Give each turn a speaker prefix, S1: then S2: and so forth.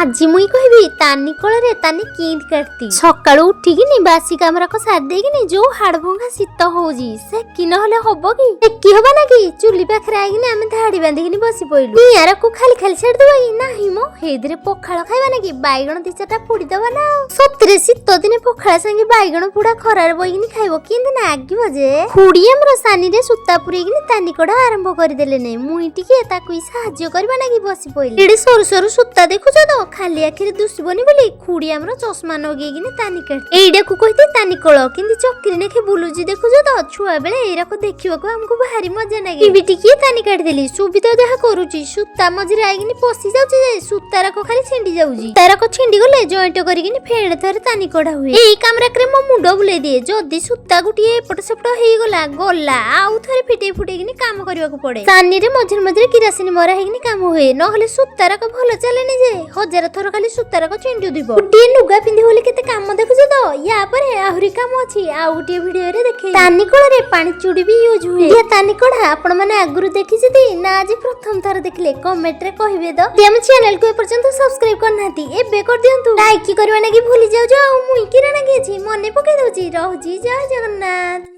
S1: आज मुई कहबी तानी कोଳରେ तानी किंद काटती सकाळू उठिकिनी बासी कामराक साथ देकिनी जो हाड़भंगा शीत होउजी से कि नहले हबो कि की हबा ना कि चुली पाखरे आइकिनी आमे धाड़ी बांधिकिनी बसी पइलु नियारा को खाली खाली छाड़ देबा कि नाही मो हेदरे पखाळ खाइबा ना कि बाइगण दी चाटा पोड़ी दबा ना सतरे शीत दिने पखाळ संगे बाइगण पुडा खरार बइकिनी खाइबो किंद नागिबो जे खुडी हमर सानी रे सुत्ता पुरेकिनी तानी कोडा आरंभ करि देले नै मुई टिके ताकुई सहाय्य करबा ना कि बसी पइलु एडी सर सर सुत्ता देखुछ तो खाली आखिरे दुसबनी बोली खुड़ी हमर चश्मा नगेगिनी तानी काट एइडा को कहते तानी कोळ किंदी चक्री नेखे बुलुजी देखुछ तो छुआ बेले एरा को देखिबाको हमको भारी मजा लागे टीवी टिकी तानी काट देली सुबितो जहा करूची सुत्ता मझिरे आइगिनी पसी जाउची जे सुत्तारा को खाली छिंडी जाउजी तारा को छिंडी गले जॉइंट करिगिनी फेड़ थरे तानी कोडा हुए एई कामरा करे मो मुंडो बुले दिए जदी सुत्ता गुटिए एपट सेपट हेई गला आउ थरे फिटे फुटेगिनी काम करबाको पड़े तानी रे मझिर मझिरे किरासिनी मरा हेगिनी काम हुए नहले सुत्तारा को भलो चलेनी जे हजार थर खाली सुतारा को चिंडू दिबो गुटिए लुगा पिंधि होले केते काम देखुछ तो या परे आहुरी काम अछि आ गुटिए वीडियो रे देखे तानी कोळे पानी चुडी भी यूज हुए या तानी कोड़ा आपण माने आगुरु देखिसिति ना आज प्रथम थर देखले कमेंट रे कहिबे तो हम चैनल को पर्यंत सब्सक्राइब करनाती एबे कर दियंतु लाइक करबा ना कि भूली जाउ जो मुई किरा ना गेछि मने पके दउची रहउची जय जगन्नाथ।